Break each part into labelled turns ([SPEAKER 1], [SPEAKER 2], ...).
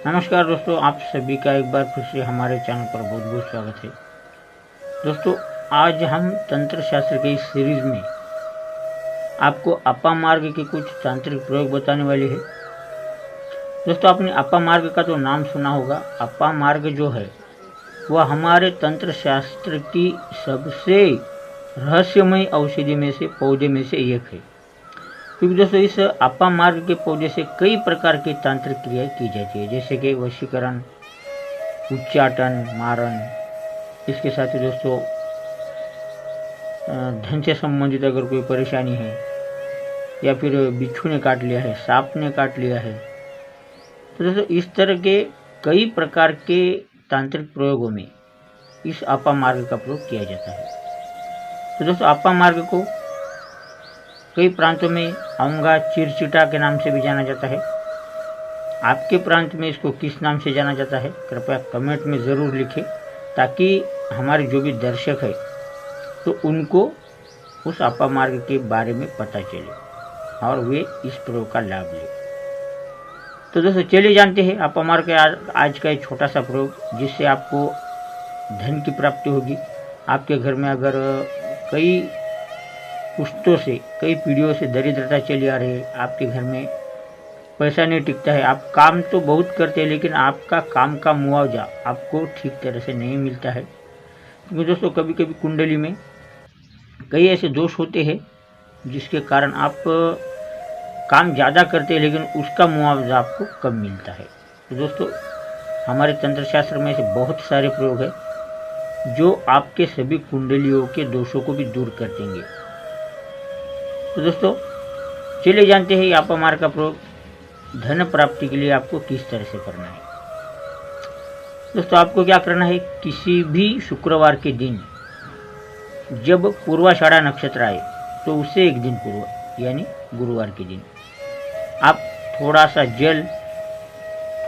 [SPEAKER 1] नमस्कार दोस्तों, आप सभी का एक बार फिर से हमारे चैनल पर बहुत बहुत स्वागत है। दोस्तों, आज हम तंत्र शास्त्र के इस सीरीज में आपको अपा मार्ग के कुछ तांत्रिक प्रयोग बताने वाले हैं। दोस्तों, आपने अपा मार्ग का तो नाम सुना होगा। अपा मार्ग जो है वह हमारे तंत्र शास्त्र की सबसे रहस्यमय औषधि में से पौधे में से एक है, क्योंकि दोस्तों इस अपा मार्ग के पौधे से कई प्रकार की तांत्रिक क्रियाएं की जाती है, जैसे कि वशीकरण, उच्चाटन, मारण। इसके साथ ही दोस्तों धन से संबंधित अगर कोई परेशानी है या फिर बिच्छू ने काट लिया है, सांप ने काट लिया है, तो दोस्तों इस तरह के कई प्रकार के तांत्रिक प्रयोगों में इस अपा मार्ग का प्रयोग किया जाता है। तो दोस्तों अपा मार्ग को कई प्रांतों में अवंगा चिरचिटा के नाम से भी जाना जाता है। आपके प्रांत में इसको किस नाम से जाना जाता है, कृपया कमेंट में ज़रूर लिखें, ताकि हमारे जो भी दर्शक है तो उनको उस अपा मार्ग के बारे में पता चले और वे इस प्रयोग का लाभ लें। तो दोस्तों चलिए जानते हैं अपा मार्ग का आज का एक छोटा सा प्रयोग, जिससे आपको धन की प्राप्ति होगी। आपके घर में अगर कई पुश्तों से, कई पीढ़ियों से दरिद्रता चली आ रही है, आपके घर में पैसा नहीं टिकता है, आप काम तो बहुत करते हैं लेकिन आपका काम का मुआवजा आपको ठीक तरह से नहीं मिलता है, क्योंकि दोस्तों कभी कभी कुंडली में कई ऐसे दोष होते हैं जिसके कारण आप काम ज़्यादा करते हैं लेकिन उसका मुआवजा आपको कम मिलता है। तो दोस्तों हमारे तंत्र शास्त्र में ऐसे बहुत सारे प्रयोग हैं जो आपके सभी कुंडलियों के दोषों को भी दूर कर देंगे। तो दोस्तों चलिए जानते हैं अपा मार्ग का प्रयोग धन प्राप्ति के लिए आपको किस तरह से करना है। दोस्तों आपको क्या करना है, किसी भी शुक्रवार के दिन जब पूर्वाषाढ़ा नक्षत्र आए तो उससे एक दिन पूर्व यानी गुरुवार के दिन आप थोड़ा सा जल,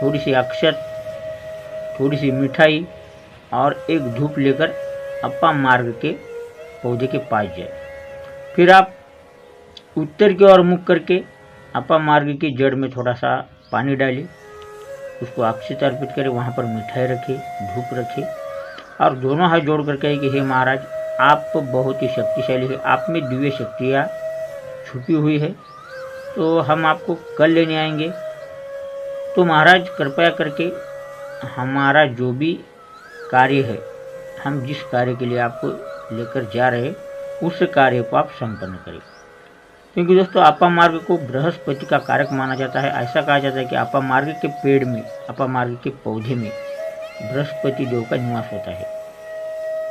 [SPEAKER 1] थोड़ी सी अक्षत, थोड़ी सी मिठाई और एक धूप लेकर अपा मार्ग के पौधे के पास जाए। फिर आप उत्तर की ओर मुख करके अपा मार्ग की जड़ में थोड़ा सा पानी डालें, उसको अक्षत अर्पित करें, वहाँ पर मिठाई रखें, धूप रखें और दोनों हाथ जोड़ कर कहें कि हे महाराज, आप बहुत ही शक्तिशाली है, आप में दिव्य शक्तियाँ छुपी हुई है, तो हम आपको कल लेने आएंगे। तो महाराज कृपया करके हमारा जो भी कार्य है, हम जिस कार्य के लिए आपको लेकर जा रहे हैं उस कार्य को आप संपन्न करें, क्योंकि दोस्तों अपा मार्ग को बृहस्पति का कारक माना जाता है। ऐसा कहा जाता है कि अपा मार्ग के पेड़ में, अपा मार्ग के पौधे में बृहस्पति देव का निवास होता है।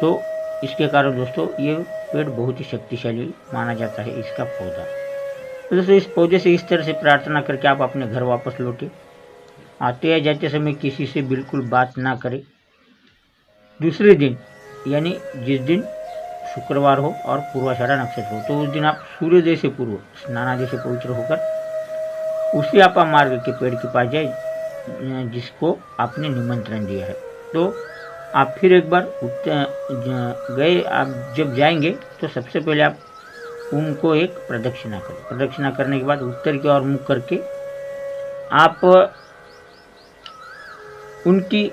[SPEAKER 1] तो इसके कारण दोस्तों ये पेड़ बहुत ही शक्तिशाली माना जाता है, इसका पौधा। तो दोस्तों इस पौधे से इस तरह से प्रार्थना करके आप अपने घर वापस लौटे। आते या जाते समय किसी से बिल्कुल बात ना करें। दूसरे दिन यानी जिस दिन शुक्रवार हो और पूर्वाषाढ़ा नक्षत्र हो, तो उस दिन आप सूर्योदय से पूर्व स्नान आदि से पवित्र होकर उसी अपा मार्ग के पेड़ के पास जाए जिसको आपने निमंत्रण दिया है। तो आप फिर एक बार गए, आप जब जाएंगे तो सबसे पहले आप उनको एक प्रदक्षिणा करें। प्रदक्षिणा करने के बाद उत्तर की ओर मुख करके आप उनकी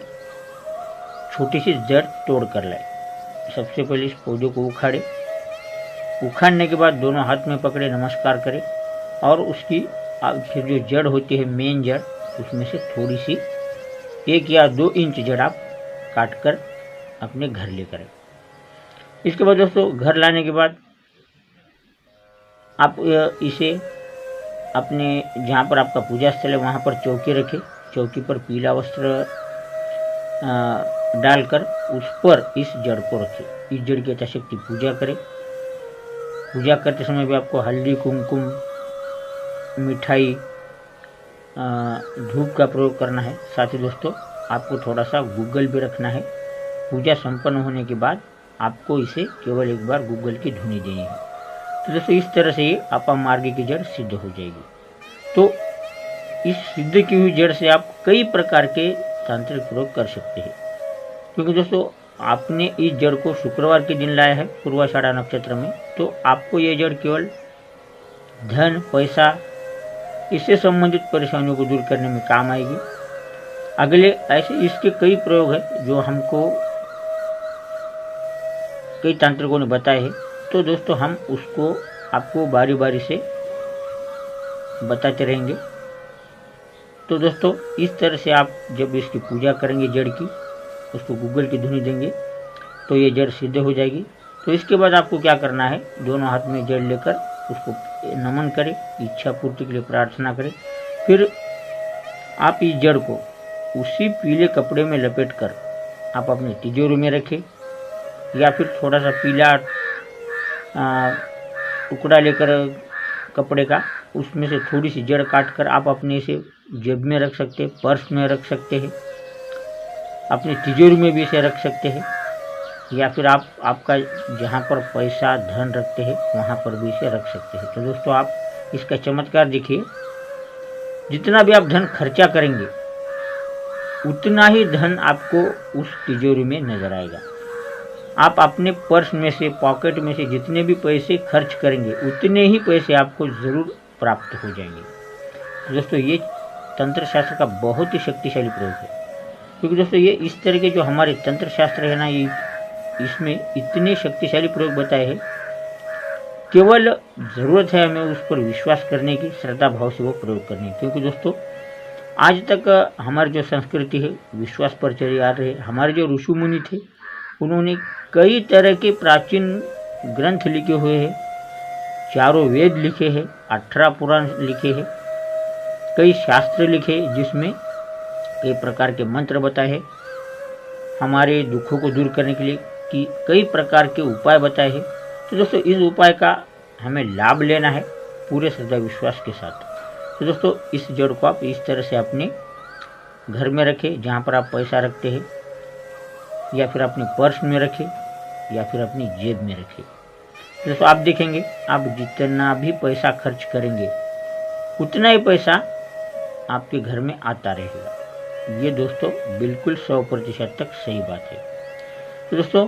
[SPEAKER 1] छोटी सी जड़ तोड़ कर लाए। सबसे पहले इस पौधे को उखाड़े, उखाड़ने के बाद दोनों हाथ में पकड़े, नमस्कार करें और उसकी जो जड़ होती है, मेन जड़, उसमें से थोड़ी सी 1 या 2 इंच जड़ आप काट कर अपने घर लेकर आए। इसके बाद दोस्तों घर लाने के बाद आप इसे अपने जहाँ पर आपका पूजा स्थल है वहाँ पर चौकी रखें। चौकी पर पीला वस्त्र डालकर उस पर इस जड़ को रखें। इस जड़ की यथाशक्ति पूजा करें। पूजा करते समय भी आपको हल्दी, कुमकुम, मिठाई, धूप का प्रयोग करना है। साथ ही दोस्तों आपको थोड़ा सा गूगल भी रखना है। पूजा संपन्न होने के बाद आपको इसे केवल एक बार गूगल की धुनी देनी है। तो दोस्तों इस तरह से ये अपा मार्ग की जड़ सिद्ध हो जाएगी। तो इस सिद्ध की हुई जड़ से आप कई प्रकार के तांत्रिक प्रयोग कर सकते हैं, क्योंकि दोस्तों आपने इस जड़ को शुक्रवार के दिन लाया है पूर्वाषाढ़ा नक्षत्र में, तो आपको ये जड़ केवल धन, पैसा, इससे संबंधित परेशानियों को दूर करने में काम आएगी। अगले ऐसे इसके कई प्रयोग हैं जो हमको कई तांत्रिकों ने बताए हैं। तो दोस्तों हम उसको आपको बारी बारी से बताते रहेंगे। तो दोस्तों इस तरह से आप जब इसकी पूजा करेंगे जड़ की, उसको गूगल की धुनी देंगे तो ये जड़ सिद्ध हो जाएगी। तो इसके बाद आपको क्या करना है, दोनों हाथ में जड़ लेकर उसको नमन करें, इच्छा पूर्ति के लिए प्रार्थना करें। फिर आप इस जड़ को उसी पीले कपड़े में लपेट कर आप अपने तिजोरी में रखें, या फिर थोड़ा सा पीला टुकड़ा लेकर कपड़े का, उसमें से थोड़ी सी जड़ काट कर आप अपने इसे जेब में रख सकते हैं, पर्स में रख सकते हैं, अपनी तिजोरी में भी इसे रख सकते हैं, या फिर आप आपका जहाँ पर पैसा धन रखते हैं वहाँ पर भी इसे रख सकते हैं। तो दोस्तों आप इसका चमत्कार देखिए, जितना भी आप धन खर्चा करेंगे उतना ही धन आपको उस तिजोरी में नजर आएगा। आप अपने पर्स में से, पॉकेट में से जितने भी पैसे खर्च करेंगे उतने ही पैसे आपको ज़रूर प्राप्त हो जाएंगे। तो दोस्तों ये तंत्र शास्त्र का बहुत ही शक्तिशाली प्रयोग है, क्योंकि दोस्तों ये इस तरह के जो हमारे तंत्र शास्त्र है ना, ये इसमें इतने शक्तिशाली प्रयोग बताए हैं। केवल ज़रूरत है हमें उस पर विश्वास करने की, श्रद्धा भाव से वो प्रयोग करने की। क्योंकि दोस्तों आज तक हमारी जो संस्कृति है विश्वास पर चली आ रही है। हमारे जो ऋषि मुनि थे उन्होंने कई तरह के प्राचीन ग्रंथ लिखे हुए हैं, 4 वेद लिखे हैं, 18 पुराण लिखे हैं, कई शास्त्र लिखे जिसमें कई प्रकार के मंत्र बताए हैं, हमारे दुखों को दूर करने के लिए कि कई प्रकार के उपाय बताए हैं। तो दोस्तों इस उपाय का हमें लाभ लेना है पूरे श्रद्धा विश्वास के साथ। तो दोस्तों इस जड़ को आप इस तरह से अपने घर में रखें, जहाँ पर आप पैसा रखते हैं, या फिर अपने पर्स में रखें, या फिर अपनी जेब में रखें। तो दोस्तों आप देखेंगे आप जितना भी पैसा खर्च करेंगे उतना ही पैसा आपके घर में आता रहेगा। ये दोस्तों बिल्कुल 100% तक सही बात है। तो दोस्तों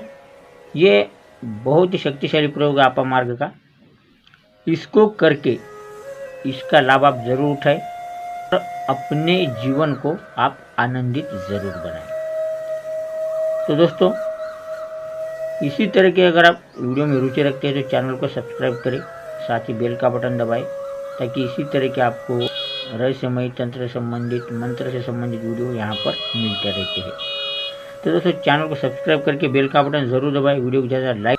[SPEAKER 1] ये बहुत ही शक्तिशाली प्रयोग है आपा मार्ग का। इसको करके इसका लाभ आप जरूर उठाएं और अपने जीवन को आप आनंदित जरूर बनाएं। तो दोस्तों इसी तरह के अगर आप वीडियो में रुचि रखते हैं तो चैनल को सब्सक्राइब करें, साथ ही बेल का बटन दबाएं, ताकि इसी तरह के आपको रहस्यमय तंत्र से संबंधित, मंत्र से संबंधित वीडियो यहाँ पर मिलते रहते हैं। तो दोस्तों चैनल को सब्सक्राइब करके बेल का बटन जरूर दबाएं, वीडियो को ज़्यादा लाइक